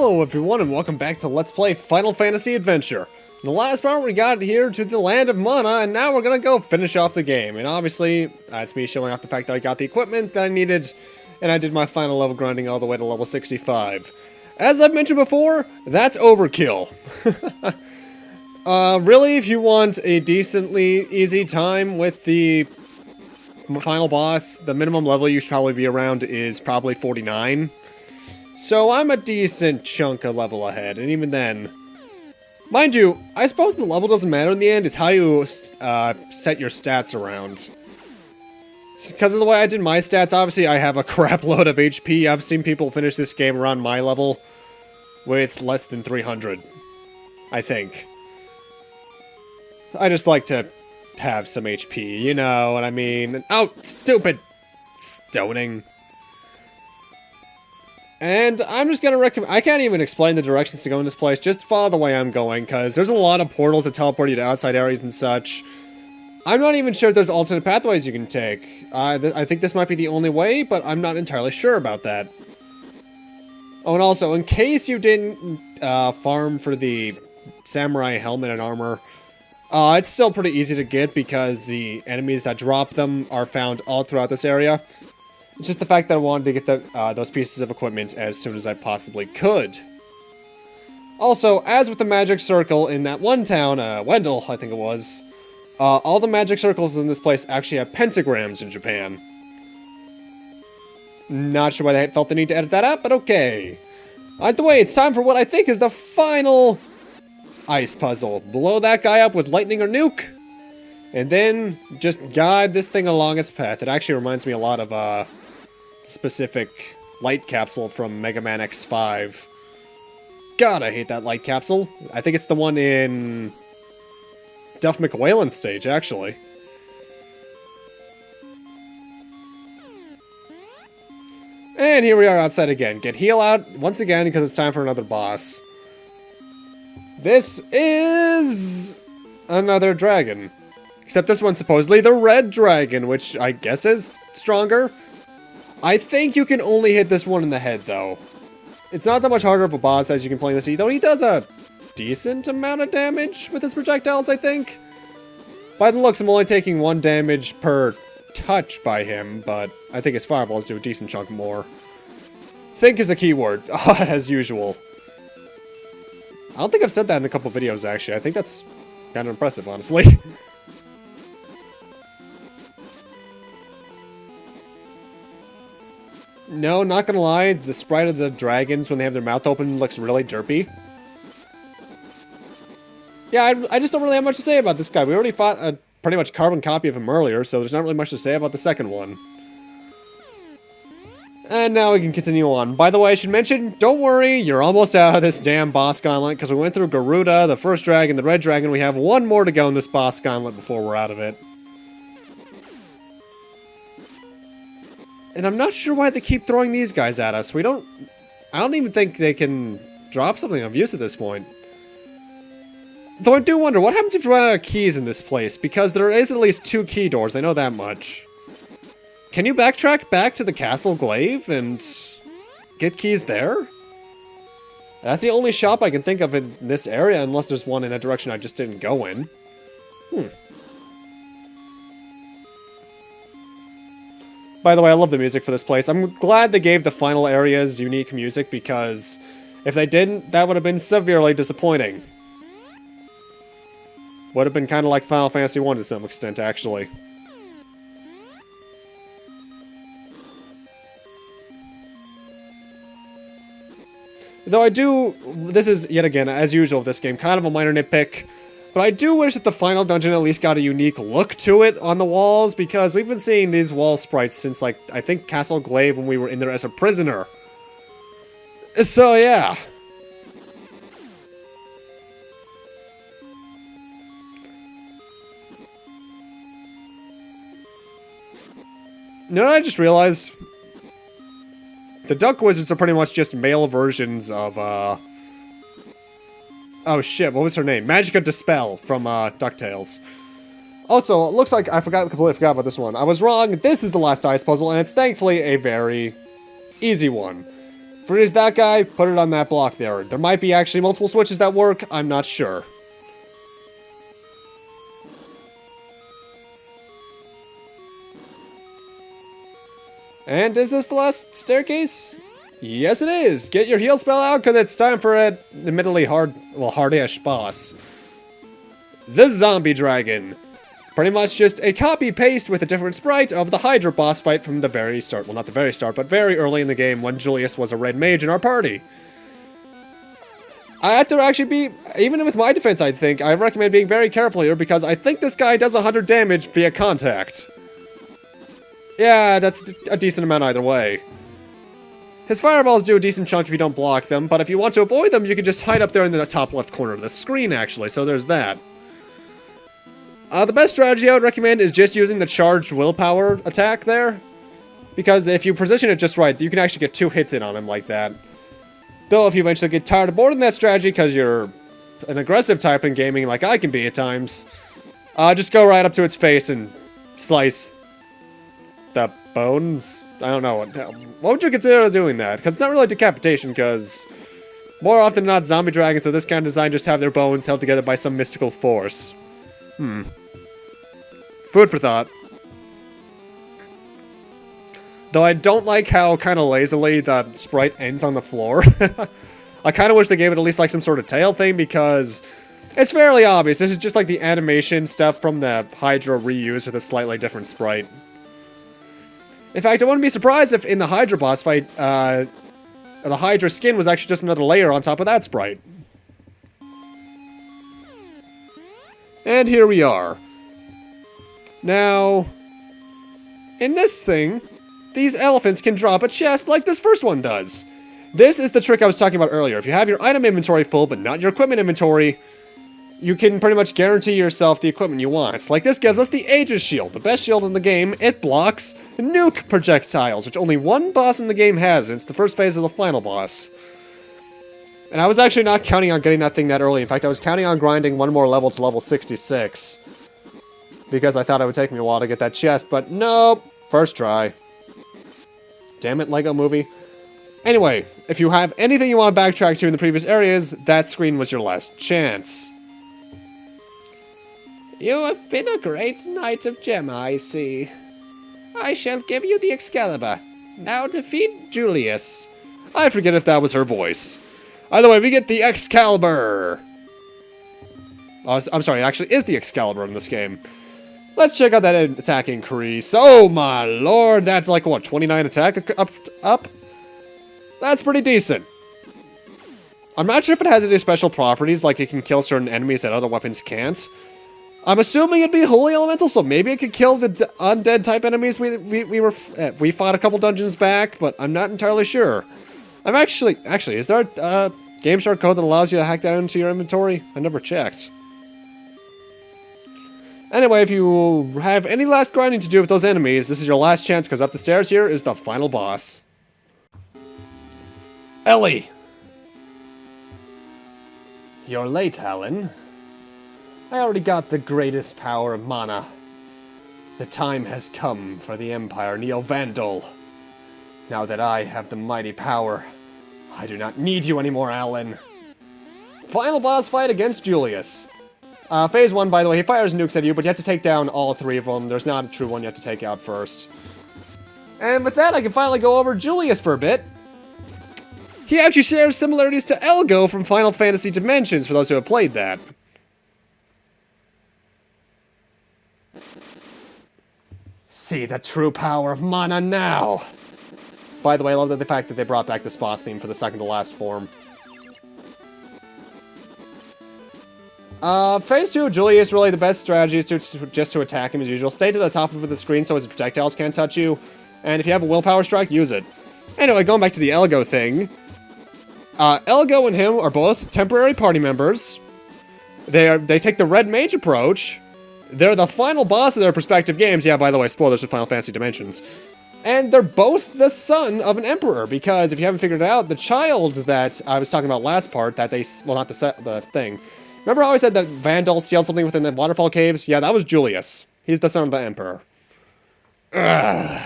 Hello everyone and welcome back to Let's Play Final Fantasy Adventure. In the last part we got here to the land of Mana and now we're gonna go finish off the game. And obviously, it's me showing off the fact that I got the equipment that I needed and I did my final level grinding all the way to level 65. As I've mentioned before, that's overkill. Really, if you want a decently easy time with the final boss, the minimum level you should probably be around is probably 49. So I'm a decent chunk of level ahead, and even then... Mind you, I suppose the level doesn't matter in the end, it's how you set your stats around. Because of the way I did my stats, obviously I have a crap load of HP. I've seen people finish this game around my level with less than 300, I think. I just like to have some HP, you know what I mean? Oh, stupid stoning. And I'm just gonna recommend... I can't even explain the directions to go in this place, just follow the way I'm going, because there's a lot of portals that teleport you to outside areas and such. I'm not even sure if there's alternate pathways you can take. I think this might be the only way, but I'm not entirely sure about that. Oh, and also, in case you didn't farm for the samurai helmet and armor, it's still pretty easy to get because the enemies that drop them are found all throughout this area. It's just the fact that I wanted to get those pieces of equipment as soon as I possibly could. Also, as with the magic circle in that one town, Wendell, I think it was, all the magic circles in this place actually have pentagrams in Japan. Not sure why they felt the need to edit that out, but okay. Either way, it's time for what I think is the final ice puzzle. Blow that guy up with lightning or nuke, and then just guide this thing along its path. It actually reminds me a lot of specific light capsule from Mega Man X5. God, I hate that light capsule. I think it's the one in Duff McWhalen's stage, actually. And here we are outside again. Get heal out once again because it's time for another boss. This is another dragon. Except this one's supposedly the red dragon, which I guess is stronger. I think you can only hit this one in the head, though. It's not that much harder of a boss as you can plainly see, though he does a decent amount of damage with his projectiles, I think. By the looks, I'm only taking 1 damage per touch by him, but I think his fireballs do a decent chunk more. Think is a keyword, as usual. I don't think I've said that in a couple videos, actually. I think that's kind of impressive, honestly. No, not gonna lie, the sprite of the dragons when they have their mouth open looks really derpy. Yeah, I just don't really have much to say about this guy. We already fought a pretty much carbon copy of him earlier, so there's not really much to say about the second one. And now we can continue on. By the way, I should mention, don't worry, you're almost out of this damn boss gauntlet, because we went through Garuda, the first dragon, the red dragon. We have one more to go in this boss gauntlet before we're out of it. And I'm not sure why they keep throwing these guys at us. I don't even think they can drop something of use at this point. Though I do wonder, what happens if you run out of keys in this place? Because there is at least 2 key doors, I know that much. Can you backtrack back to the Castle Glaive and get keys there? That's the only shop I can think of in this area, unless there's one in a direction I just didn't go in. By the way, I love the music for this place. I'm glad they gave the final areas unique music, because if they didn't, that would have been severely disappointing. Would have been kind of like Final Fantasy 1 to some extent, actually. Though this is, yet again, as usual with this game, kind of a minor nitpick, but I do wish that the final dungeon at least got a unique look to it on the walls, because we've been seeing these wall sprites since, like, I think Castle Glaive when we were in there as a prisoner. So, yeah. You know what I just realized? The Duck Wizards are pretty much just male versions of, oh shit, what was her name? Magica Dispel from, DuckTales. Also, it looks like I completely forgot about this one. I was wrong, this is the last ice puzzle, and it's thankfully a very easy one. Freeze that guy, put it on that block there. There might be actually multiple switches that work, I'm not sure. And is this the last staircase? Yes, it is! Get your heal spell out, because it's time for an admittedly hard-ish boss. The Zombie Dragon. Pretty much just a copy-paste with a different sprite of the Hydra boss fight from the very start. Well, not the very start, but very early in the game when Julius was a red mage in our party. I had to actually be, even with my defense, I recommend being very careful here because I think this guy does 100 damage via contact. Yeah, that's a decent amount either way. His fireballs do a decent chunk if you don't block them, but if you want to avoid them, you can just hide up there in the top left corner of the screen, actually, so there's that. The best strategy I would recommend is just using the charged willpower attack there. Because if you position it just right, you can actually get 2 hits in on him like that. Though if you eventually get tired of boarding that strategy because you're an aggressive type in gaming like I can be at times, just go right up to its face and slice the bones? I don't know. What would you consider doing that? Because it's not really decapitation, because more often than not, zombie dragons of this kind of design just have their bones held together by some mystical force. Food for thought. Though I don't like how kind of lazily the sprite ends on the floor. I kind of wish they gave it at least like some sort of tail thing, because it's fairly obvious. This is just like the animation stuff from the Hydra reused with a slightly different sprite. In fact, I wouldn't be surprised if in the Hydra boss fight, the Hydra skin was actually just another layer on top of that sprite. And here we are. Now, in this thing, these elephants can drop a chest like this first one does. This is the trick I was talking about earlier. If you have your item inventory full, but not your equipment inventory, you can pretty much guarantee yourself the equipment you want. Like this gives us the Aegis Shield, the best shield in the game. It blocks nuke projectiles, which only one boss in the game has, and it's the first phase of the final boss. And I was actually not counting on getting that thing that early. In fact, I was counting on grinding one more level to level 66. Because I thought it would take me a while to get that chest, but nope. First try. Damn it, Lego Movie. Anyway, if you have anything you want to backtrack to in the previous areas, that screen was your last chance. You have been a great knight of Gemma, I see. I shall give you the Excalibur. Now defeat Julius. I forget if that was her voice. Either way, we get the Excalibur. Oh, I'm sorry, it actually is the Excalibur in this game. Let's check out that attack increase. Oh my lord, that's like, what, 29 attack up? That's pretty decent. I'm not sure if it has any special properties, like it can kill certain enemies that other weapons can't. I'm assuming it'd be Holy Elemental, so maybe it could kill the undead type enemies we fought a couple dungeons back, but I'm not entirely sure. I'm actually, is there a game short code that allows you to hack that into your inventory? I never checked. Anyway, if you have any last grinding to do with those enemies, this is your last chance, because up the stairs here is the final boss. Ellie! You're late, Alan. I already got the greatest power of mana. The time has come for the Empire Neo-Vandal. Now that I have the mighty power, I do not need you anymore, Alan. Final boss fight against Julius. Phase 1, by the way, he fires nukes at you, but you have to take down all 3 of them. There's not a true one you have to take out first. And with that, I can finally go over Julius for a bit. He actually shares similarities to Elgo from Final Fantasy Dimensions, for those who have played that. See the true power of mana now! By the way, I love the fact that they brought back this boss theme for the second to last form. Phase 2, Julius, really the best strategy is just to attack him as usual. Stay to the top of the screen so his projectiles can't touch you. And if you have a willpower strike, use it. Anyway, going back to the Elgo thing. Elgo and him are both temporary party members. They take the red mage approach. They're the final boss of their respective games. Yeah, by the way, spoilers for Final Fantasy Dimensions. And they're both the son of an emperor, because if you haven't figured it out, the child that I was talking about last part, that they, well, not the thing. Remember how I said that Vandal sealed something within the waterfall caves? Yeah, that was Julius. He's the son of the emperor. Ugh.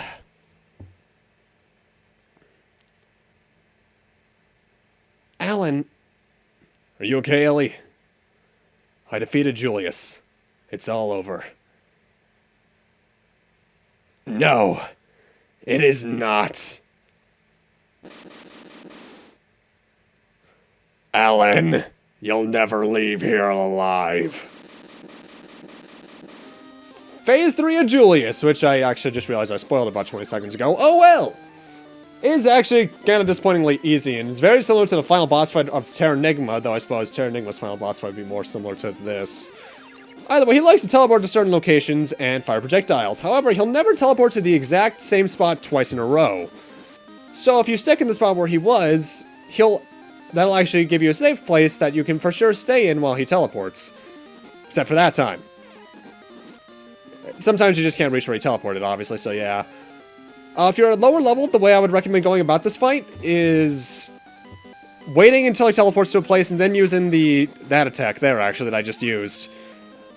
Alan. Are you okay, Ellie? I defeated Julius. It's all over. No, it is not. Alan, you'll never leave here alive. Phase 3 of Julius, which I actually just realized I spoiled about 20 seconds ago. Oh well! Is actually kind of disappointingly easy, and it's very similar to the final boss fight of Terranigma, though I suppose Terranigma's final boss fight would be more similar to this. Either way, he likes to teleport to certain locations and fire projectiles. However, he'll never teleport to the exact same spot twice in a row. So if you stick in the spot where he was, that'll actually give you a safe place that you can for sure stay in while he teleports. Except for that time. Sometimes you just can't reach where he teleported, obviously, so yeah. If you're at lower level, the way I would recommend going about this fight is waiting until he teleports to a place and then using that attack there, actually, that I just used.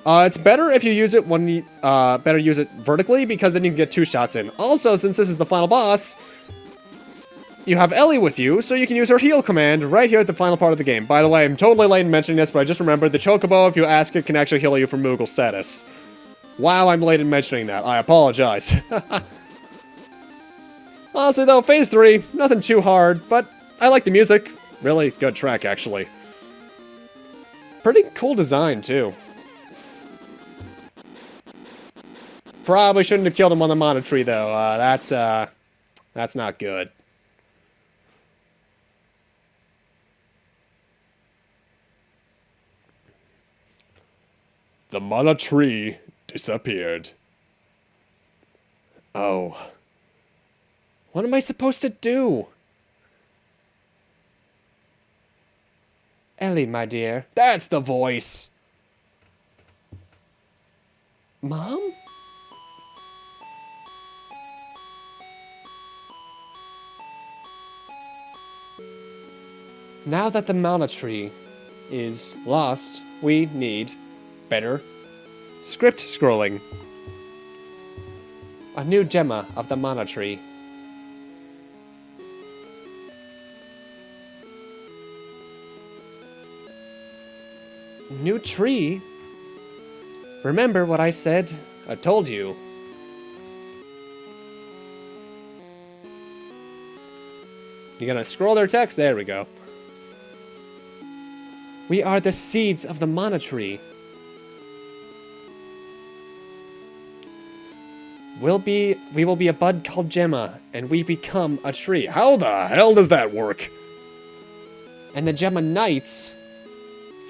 It's better if you use it better use it vertically, because then you can get 2 shots in. Also, since this is the final boss, you have Ellie with you, so you can use her heal command right here at the final part of the game. By the way, I'm totally late in mentioning this, but I just remembered the Chocobo, if you ask it, can actually heal you from Moogle status. Wow, I'm late in mentioning that. I apologize. Honestly though, Phase 3, nothing too hard, but I like the music. Really good track, actually. Pretty cool design, too. Probably shouldn't have killed him on the Mana Tree, though. That's not good. The Mana Tree disappeared. Oh. What am I supposed to do? Ellie, my dear. That's the voice. Mom? Now that the Mana Tree is lost, we need better script scrolling. A new Gemma of the Mana Tree. New tree? Remember what I said? I told you. You gonna scroll their text? There we go. We are the seeds of the Mana Tree. We will be a bud called Gemma, and we become a tree. How the hell does that work? And the Gemma Knights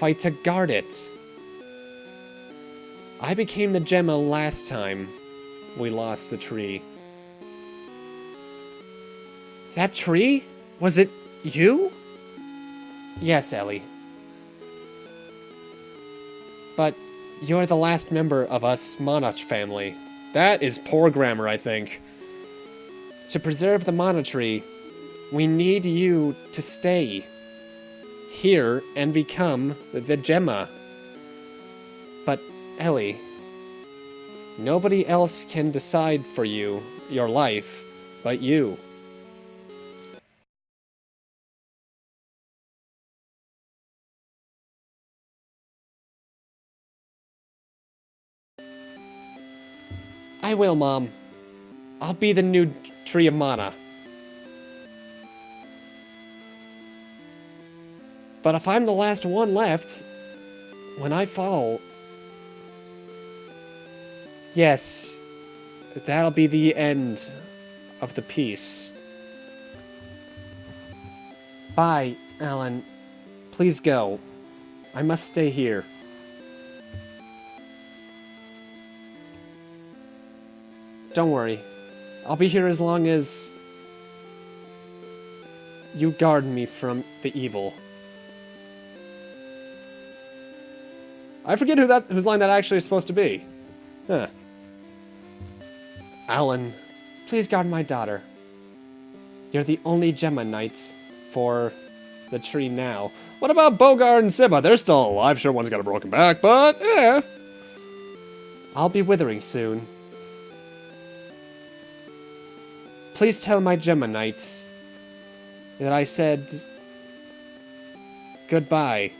fight to guard it. I became the Gemma last time we lost the tree. That tree? Was it you? Yes, Ellie. But you're the last member of us Monarch family. That is poor grammar, I think. To preserve the Mana Tree, we need you to stay here and become the Gemma. But, Ellie, nobody else can decide for you, your life, but you. I will, Mom. I'll be the new Tree of Mana. But if I'm the last one left, when I fall... Yes, that'll be the end of the piece. Bye, Alan. Please go. I must stay here. Don't worry. I'll be here as long as you guard me from the evil. I forget whose line that actually is supposed to be. Huh. Alan, please guard my daughter. You're the only Gemma Knights for the tree now. What about Bogart and Sibba? They're still alive. Sure, one's got a broken back, but yeah. I'll be withering soon. Please tell my Gemma Knights that I said Goodbye,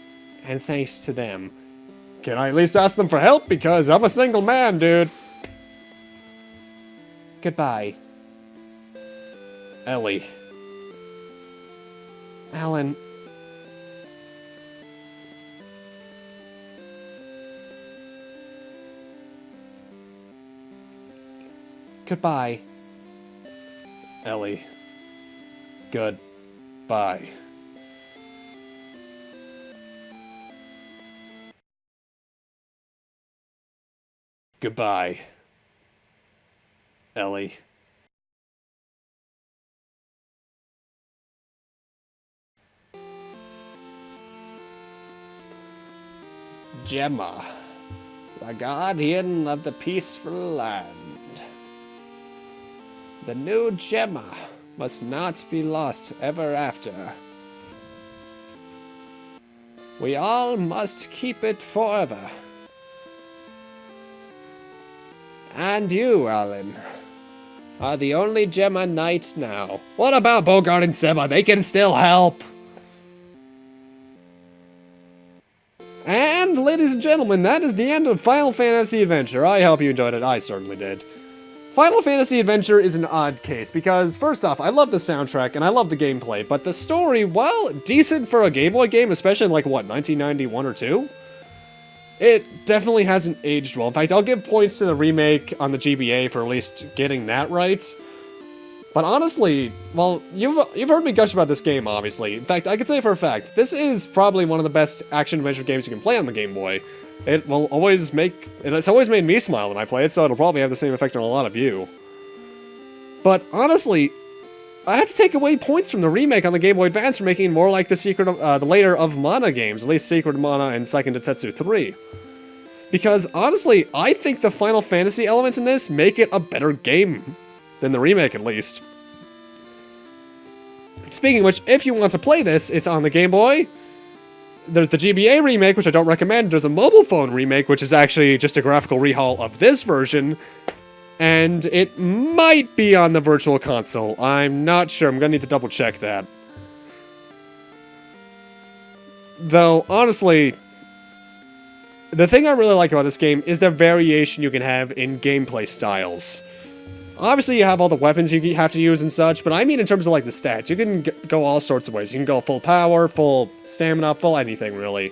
and thanks to them. Can I at least ask them for help? Because I'm a single man, dude. Goodbye. Ellie. Alan. Goodbye. Ellie. Goodbye. Goodbye. Ellie. Gemma, the guardian of the peaceful land. The new Gemma must not be lost ever after. We all must keep it forever. And you, Alan, are the only Gemma knight now. What about Bogart and Seba? They can still help! And, ladies and gentlemen, that is the end of Final Fantasy Adventure. I hope you enjoyed it. I certainly did. Final Fantasy Adventure is an odd case, because, first off, I love the soundtrack and I love the gameplay, but the story, while decent for a Game Boy game, especially in, like, what, 1991 or 2? It definitely hasn't aged well. In fact, I'll give points to the remake on the GBA for at least getting that right. But honestly, well, you've heard me gush about this game, obviously. In fact, I could say for a fact, this is probably one of the best action-adventure games you can play on the Game Boy. It's always made me smile when I play it, so it'll probably have the same effect on a lot of you. But honestly, I have to take away points from the remake on the Game Boy Advance for making it more like the later of Mana games, at least Secret of Mana and Seiken Densetsu 3. Because honestly, I think the Final Fantasy elements in this make it a better game than the remake, at least. Speaking of which, if you want to play this, it's on the Game Boy. There's the GBA remake, which I don't recommend. There's a mobile phone remake, which is actually just a graphical rehaul of this version. And it might be on the Virtual Console. I'm not sure. I'm gonna need to double check that. Though, honestly, the thing I really like about this game is the variation you can have in gameplay styles. Obviously, you have all the weapons you have to use and such, but I mean in terms of, like, the stats. You can go all sorts of ways. You can go full power, full stamina, full anything, really.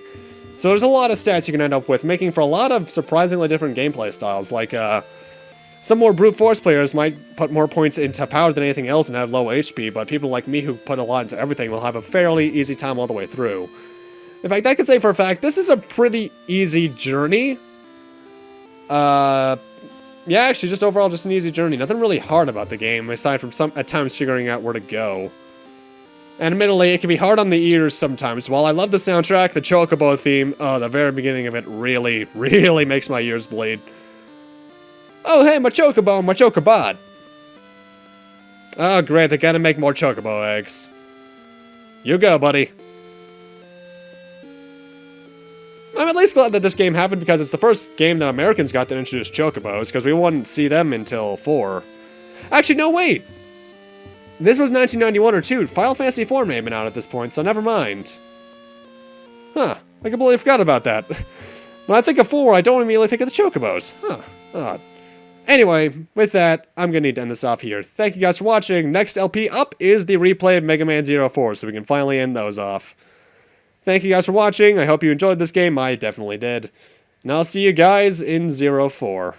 So there's a lot of stats you can end up with, making for a lot of surprisingly different gameplay styles. Like, some more brute force players might put more points into power than anything else and have low HP, but people like me who put a lot into everything will have a fairly easy time all the way through. In fact, I can say for a fact, this is a pretty easy journey. Yeah, actually, just overall, just an easy journey. Nothing really hard about the game, aside from at times figuring out where to go. And admittedly, it can be hard on the ears sometimes. While I love the soundtrack, the Chocobo theme, the very beginning of it really, really makes my ears bleed. Oh, hey, my Chocobo, my Chocobot. Oh, great, they gotta make more Chocobo eggs. You go, buddy. I'm at least glad that this game happened because it's the first game that Americans got to introduce Chocobos, because we wouldn't see them until 4. Actually, no, wait! This was 1991 or 2. Final Fantasy IV may have been out at this point, so never mind. Huh, I completely forgot about that. When I think of 4, I don't immediately think of the Chocobos. Huh, Anyway, with that, I'm gonna need to end this off here. Thank you guys for watching. Next LP up is the replay of Mega Man 04, so we can finally end those off. Thank you guys for watching. I hope you enjoyed this game. I definitely did. And I'll see you guys in 04.